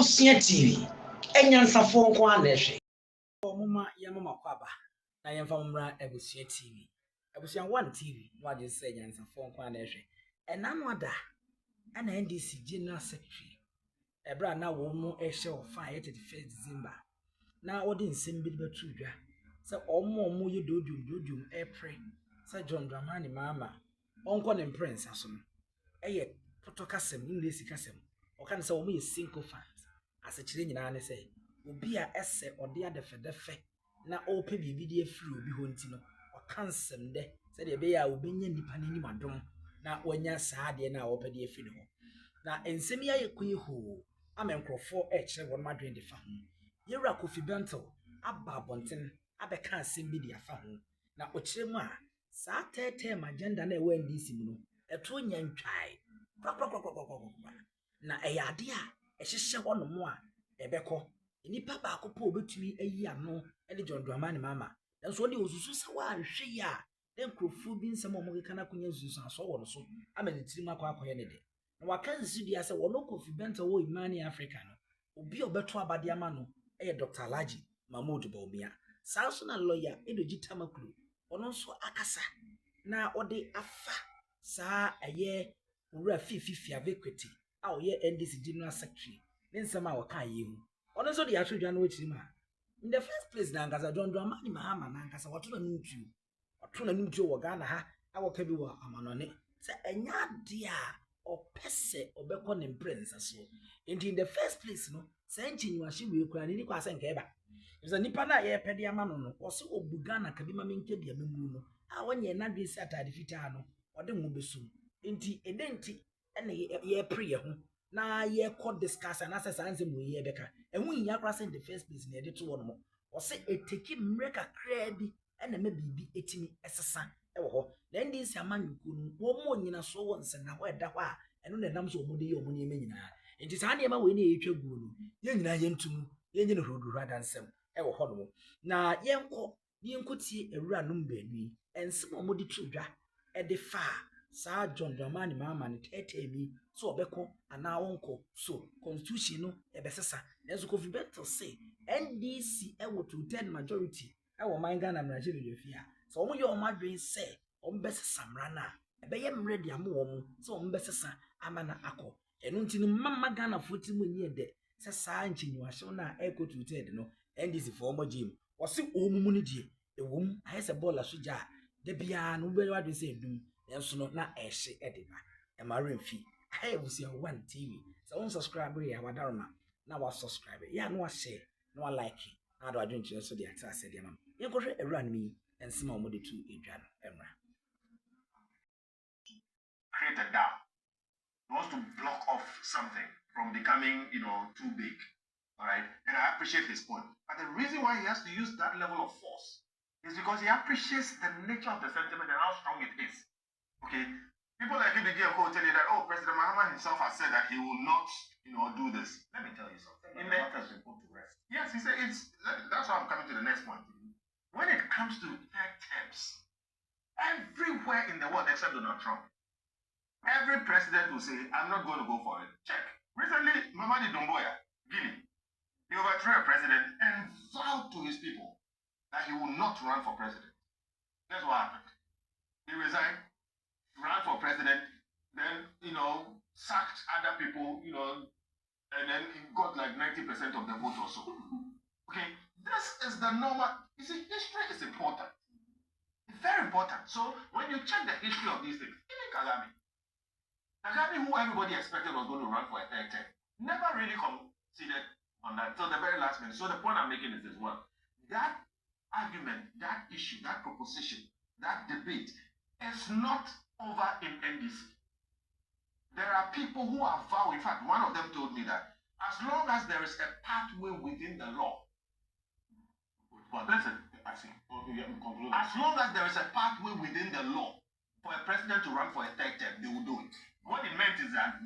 Abusia TV. Enyansafo nko anehwe. Omuma yamama kwaba na yemfa mra Abusia TV. Abusia 1 TV no ade se enyansafo nko anehwe. Enano ada ana NDC General Secretary. Ebra na wo mu ehye o 31 December. Na odi nsem bi betu dwa. Se omo ye dodum April. Se John Dramani Mahama onko ne prince aso no. Eye potokasem English kasem. Oka ne se omo ye single fans. Asechire nyina ne se obi a ese ode adefe na ope bibi de afiri obi ho nti no okansem de se de be ya obenya nipa nanim adom na wanya saade na ope de afiri ho na ensem ya yekui ho amenkrofo kire won madwen de fa ho It-Kofi Bentil aba bonten abeka asem bi de afa ho na okire mu a saa tete agenda na ewa NDC mu no eto nyantwai na eyade a ehihye hono mu a ebekọ nipa ba akopọ obetumi ayi ano ene John Dramani Mahama enso de osusu se wa hwe ya den krofu bi nsem omogeka na kunya susu aso wo no so amanitiri makọ akọye ne de na waka nsi bia se wono Kofi Bentil wo Imani Africa no obi obeto abade ama no eye Dr. Alhaji Mahmoud Bawumia sanso na lawyer edoji tamakuru ono nso akasa na ode afa saa eye owura fifi avekweti a oye NDC General Secretary Ninsema waka yehu. Ono so de atwedwa no chiri ma. In the first place na ngasa John Dramani Mahama na ngasa wato na numtu. Wato na numtu wo Ghana ha awoka bi wo amanone. Se enya de a opese obekọ ne prince so. In the first place no, se nchinywashi we kura ni kwa se nka eba. Nso nipa na ye pede ama no no, wo se obuga na kabi ma menke bia memu no. A wonye na dwe si atade fitaa no, ode mu besum. Enti edenti ene ye pre ho. Na ye call discuss and assess answer mu ye beka ehun nya kra in the first place na edit wo no o se eteki mreka kra bi na ma bibi etimi esesa e wo ho na ndi si amanyuku no wo mo nyina so wo nse na ho eda ho a eno na nam so wo de ye wo ne nyina enti saa ne ma we na etwa gu no ye nyina ye ntum ye nyina roduru adansem e wo ho no na ye nkotie ewura no mbanu ensem wo de tudwa e de fa Sir John Dramani Mahama ne tetemi so obeko ana wonko so constitution no ebesesa nenso Kofi Bentil say NDC e wo to 10 majority e wo man Ghana mraje de fia so omo ye omadwen say ombesesa mrana ebeye mre de am wo mu so ombesesa amana akọ enu ntini mamma Ghana foti mu nyi de se saa nchinyuahye na e ko to 10 no NDC for omo jim wo se omumu ne die ewom ayese bola soja de bia no be wadwen say dum enso no na ehye edeba e ma remfi Abusia 1 TV so on subscribe ya wadaroma na wa subscribe ya no wa share no wa like na do adwenche so de ata ase de mam ye ko hwe ewura mi ensema mo de tu edwa no emra create a dam. He wants to block off something from becoming, too big. All right. And I appreciate his point. But the reason why he has to use that level of force is because he appreciates the nature of the sentiment and how strong it is. Okay. People like IBG and Co tell you that, President Mahama himself has said that he will not, do this. Let me tell you something. The matter has been put to rest. Yes, he said that's why I'm coming to the next point. When it comes to third terms, everywhere in the world except Donald Trump, every president will say, I'm not going to go for it. Check. Recently, Mamadi Doumbouya, Guinea, he overthrew a president and vowed to his people that he will not run for president. Guess what happened? He resigned, ran for president, then, sacked other people, and then he got like 90% of the vote or so. Okay, this is the normal. You see, history is important. It's very important. So when you check the history of these things, even Kagame, who everybody expected was going to run for a third term, never really considered on that till the very last minute. So the point I'm making is this one. That argument, that issue, that proposition, that debate is not over in NDC. There are people who are vowing. In fact, one of them told me that as long as there is a pathway within the law, well, listen, I see. As long as there is a pathway within the law for a president to run for a third term, they will do it. What it meant is that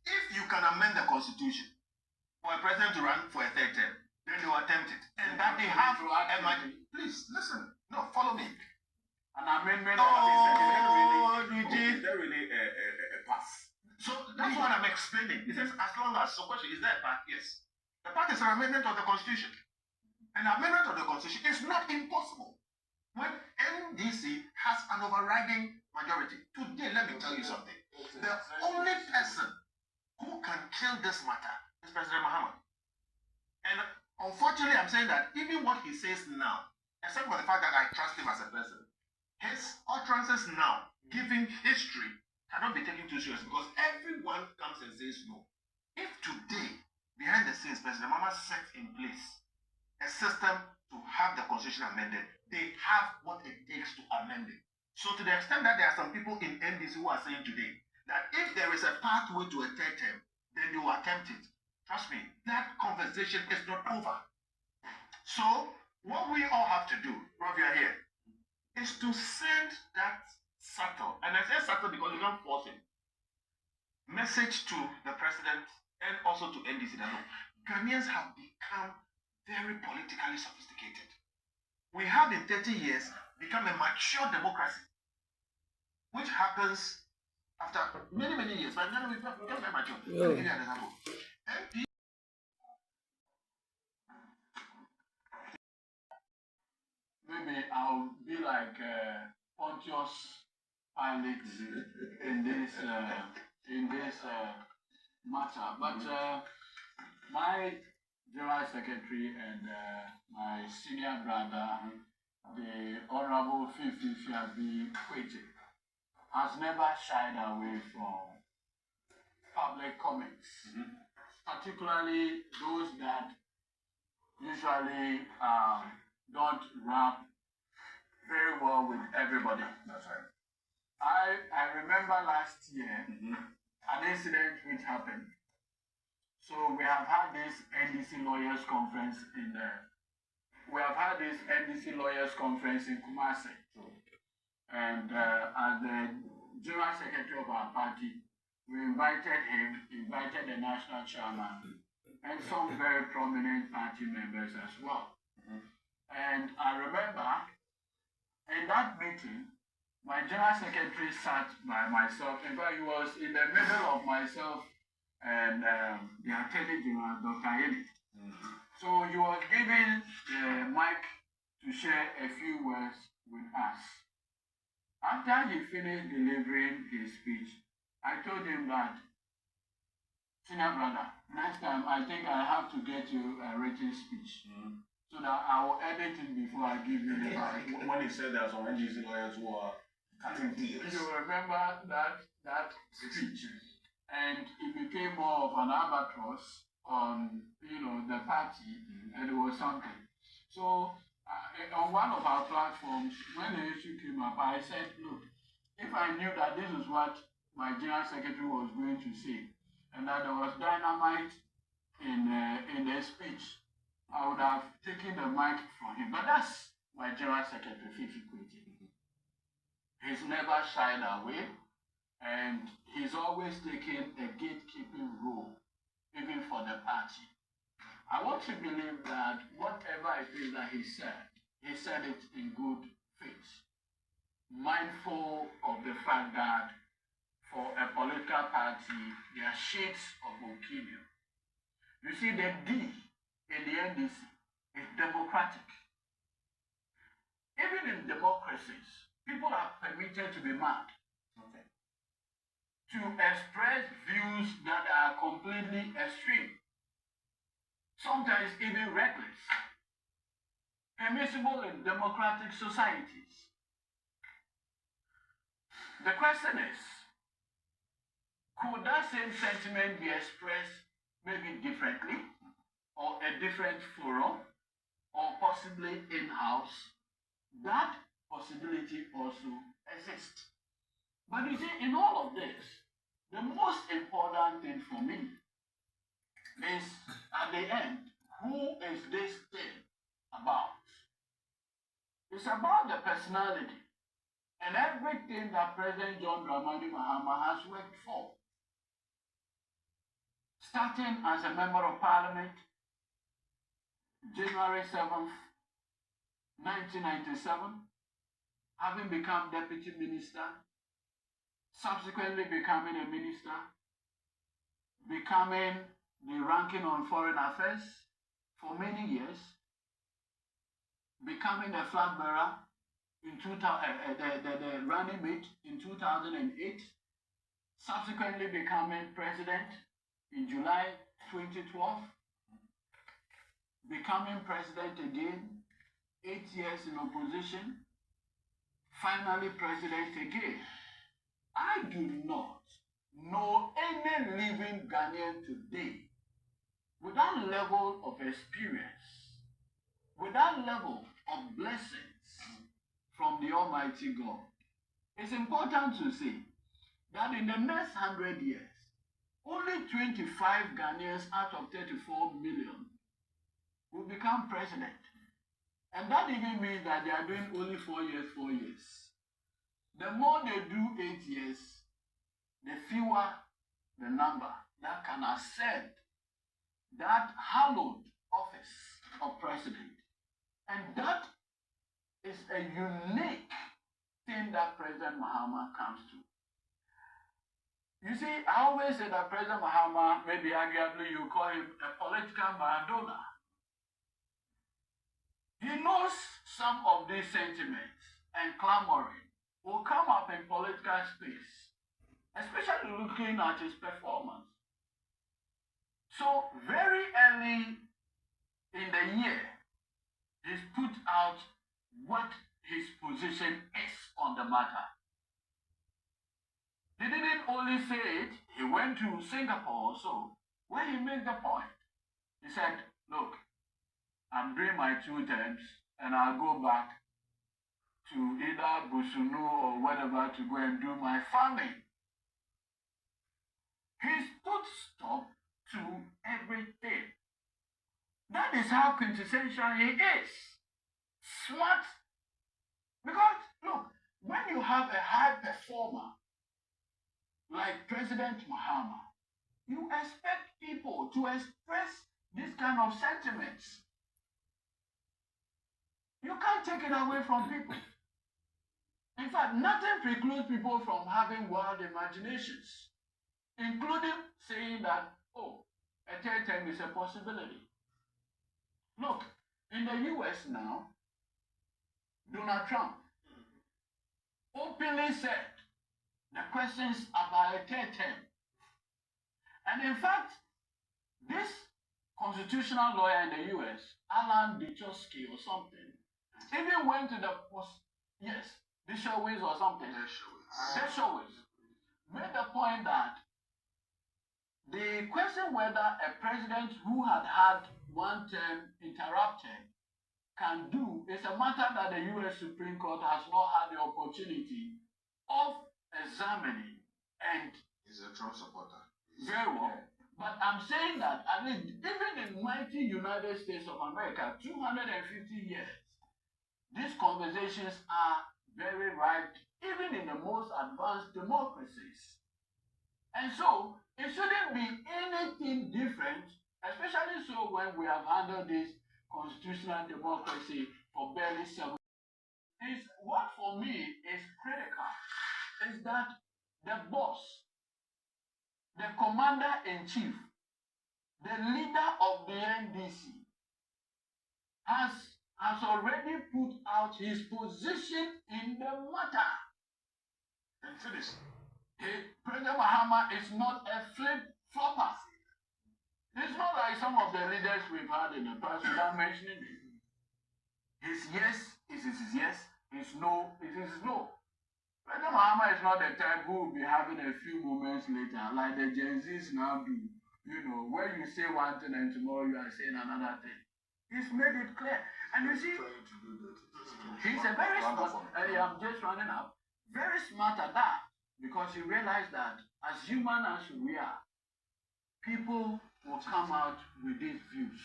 if you can amend the constitution for a president to run for a third term, then they will attempt it. And that they have please listen. No, follow me. An amendment is there really a pass? So that's what I'm explaining. It says as long as, so question, is there a path? Yes. The part is an amendment of the Constitution. An amendment of the Constitution is not impossible when NDC has an overriding majority. Today, let me tell you something. The only person who can kill this matter is President Mahama. And unfortunately, I'm saying that even what he says now, except for the fact that I trust him as a person, his utterances now, given history, cannot be taken too serious because everyone comes and says no. If today, behind the scenes, President Mahama set in place a system to have the Constitution amended, they have what it takes to amend it. So to the extent that there are some people in NDC who are saying today that if there is a pathway to a third term, then they will attempt it. Trust me, that conversation is not over. So what we all have to do, Rob, you are here, is to send that subtle, and I say subtle because you can't force him, message to the president and also to NDC that no, Ghanaians have become very politically sophisticated. We have in 30 years become a mature democracy, which happens after many, many years. But now we become very mature. Let me give you an example. Maybe I'll be like Pontius Pilate in this matter. But my General Secretary and my senior brother, the Honorable Fifi Fiabi Kwete, has never shied away from public comments, particularly those that usually don't rap very well with everybody. That's right. I remember last year an incident which happened. So we have had this NDC lawyers conference in Kumasi, and as the general secretary of our party, we invited the national chairman, and some very prominent party members as well. And I remember in that meeting, my general secretary sat by myself. In fact, he was in the middle of myself and the Attorney General, Dr. Yeli. So he was given the mic to share a few words with us. After he finished delivering his speech, I told him that, senior brother, next time I think I have to get you a written speech so that I will edit it before I give you the mic. When he said there are some NDC lawyers who are cutting deals. You remember that speech? And it became more of an albatross on the party, and it was something. So on one of our platforms, when the issue came up, I said, look, if I knew that this is what my general secretary was going to say, and that there was dynamite in the speech, I would have taken the mic from him. But that's my general secretary, Fifi Kwete. He's never shied away, and he's always taken a gatekeeping role, even for the party. I want to believe that whatever it is that he said it in good faith, mindful of the fact that for a political party, there are shades of opinion. You see, the D in the NDC is democratic. Even in democracies, people are permitted to be mad, to express views that are completely extreme, sometimes even reckless, permissible in democratic societies. The question is, could that same sentiment be expressed maybe differently, or a different forum, or possibly in-house? That possibility also exists. But you see, in all of this, the most important thing for me is, at the end, who is this thing about? It's about the personality and everything that President John Dramani Mahama has worked for. Starting as a member of parliament, January 7th, 1997, having become deputy minister, subsequently becoming a minister, becoming the ranking on foreign affairs, for many years, becoming a flag bearer in the running mate in 2008, subsequently becoming president in July 2012, becoming president again, 8 years in opposition, finally president again. I do not know any living Ghanaian today with that level of experience, with that level of blessings from the Almighty God. It's important to say that in the next 100 years, only 25 Ghanaians out of 34 million will become president. And that even means that they are doing only 4 years, 4 years. The more they do 8 years, the fewer the number that can ascend that hallowed office of president. And that is a unique thing that President Mahama comes to. You see, I always say that President Mahama, maybe arguably you call him a political Maradona. He knows some of these sentiments and clamoring will come up in political space, especially looking at his performance. So very early in the year, he's put out what his position is on the matter. He didn't only say it, he went to Singapore also, where he made the point. He said, look, I'm doing my 2 terms and I'll go back to either Busunu or whatever to go and do my farming. He's put stop to everything. That is how quintessential he is. Smart. Because, look, when you have a high performer like President Mahama, you expect people to express this kind of sentiments. You can't take it away from people. In fact, nothing precludes people from having wild imaginations, including saying that, oh, a 3rd term is a possibility. Look, in the US now, Donald Trump openly said the questions about a 3rd term. And in fact, this constitutional lawyer in the US, Alan Dichosky or something, even went to the Dershowitz or something. Dershowitz made the point that the question whether a president who had had 1 term interrupted can do is a matter that the US Supreme Court has not had the opportunity of examining. And he's a Trump supporter. Very well. But I'm saying that, I mean, even in mighty United States of America, 250 years, these conversations are very ripe, even in the most advanced democracies. And so, it shouldn't be anything different, especially so when we have handled this constitutional democracy for barely 7 years. What for me is critical is that the boss, the commander-in-chief, the leader of the NDC, has already put out his position in the matter. And finish. President Mahama is not a flip-flopper. It's not like some of the leaders we've had in the past without mentioning it. His yes is his yes, his no is his no. President Mahama is not the type who will be having a few moments later, like the Gen Zs now do. You know, where you say one thing and tomorrow you are saying another thing. He's made it clear. And you see, he's a very smart, I'm just running up, very smart at that, because he realized that as human as we are, people will come out with these views.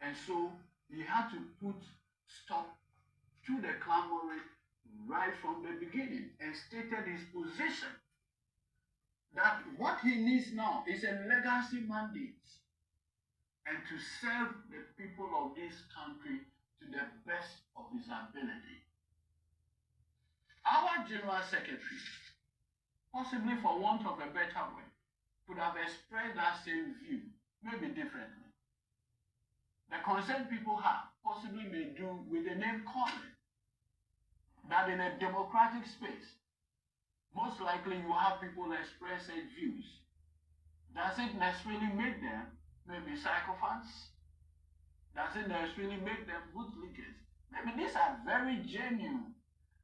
And so he had to put stop to the clamoring right from the beginning and stated his position that what he needs now is a legacy mandate and to serve the people of this country to the best of his ability. Our General Secretary, possibly for want of a better word, could have expressed that same view, maybe differently. the concern people have possibly may do with the name calling. That in a democratic space, most likely you have people express their views. Does it necessarily make them maybe psychopaths? Does it necessarily make them bootlickers? Maybe these are very genuine.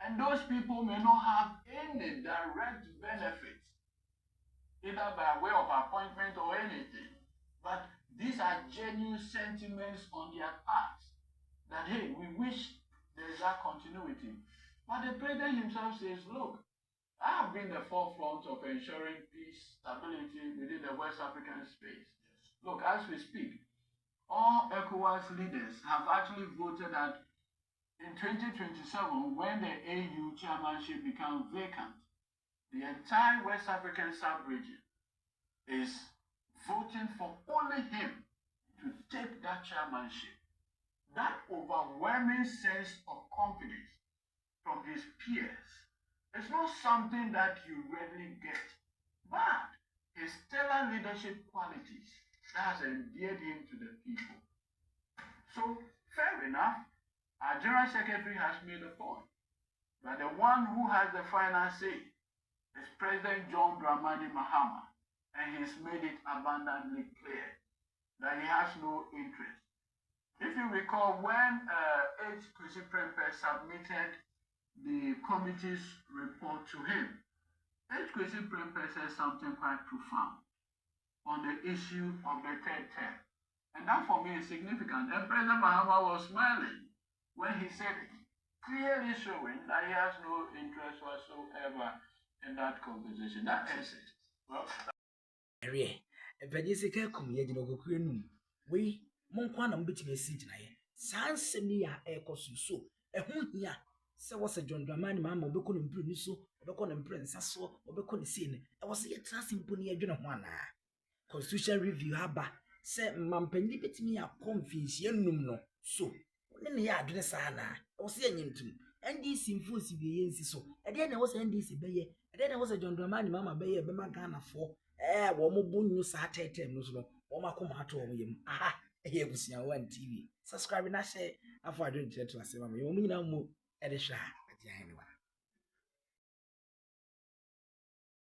And those people may not have any direct benefit, either by way of appointment or anything. But these are genuine sentiments on their part. That, hey, we wish there is that continuity. But the president himself says, look, I have been the forefront of ensuring peace, stability within the West African space. Look, as we speak, all ECOWAS leaders have actually voted that in 2027, when the AU chairmanship becomes vacant, the entire West African sub-region is voting for only him to take that chairmanship. That overwhelming sense of confidence from his peers is not something that you readily get, but his stellar leadership qualities that has endeared him to the people. So, fair enough, our General Secretary has made a point, but the one who has the final say is President John Dramani Mahama, and he's made it abundantly clear that he has no interest. If you recall, when It-Kofi submitted the committee's report to him, It-Kofi said something quite profound on the issue of the third term. And that for me is significant. And President Mahama was smiling when he said it, clearly showing that he has no interest whatsoever in that conversation. That is it. Well, Monkwana mbetimi esinti na ye sanse ni ya ekosu so ehun hia se wo se John Dramani Mahama obekọ no mpre ni so obekọ no mpre nsa so obekọ ne sei ne e wo se ye trust mpo ne adwene ho ana constitution review haba se mampanyi betimi ya convince enum no so ne ya adwene sa na e wo se ye nyintum NDC mfonsi bi ye nsi so e de na wo se NDC beye e de na wo se John Dramani Mahama beye be ma Ghana fo wo mo bunyu sa tetem no so no wo makoma ato wo yem aha here Busia One TV. Subscribe and share. I forward to us. You mean I'm more at a shot.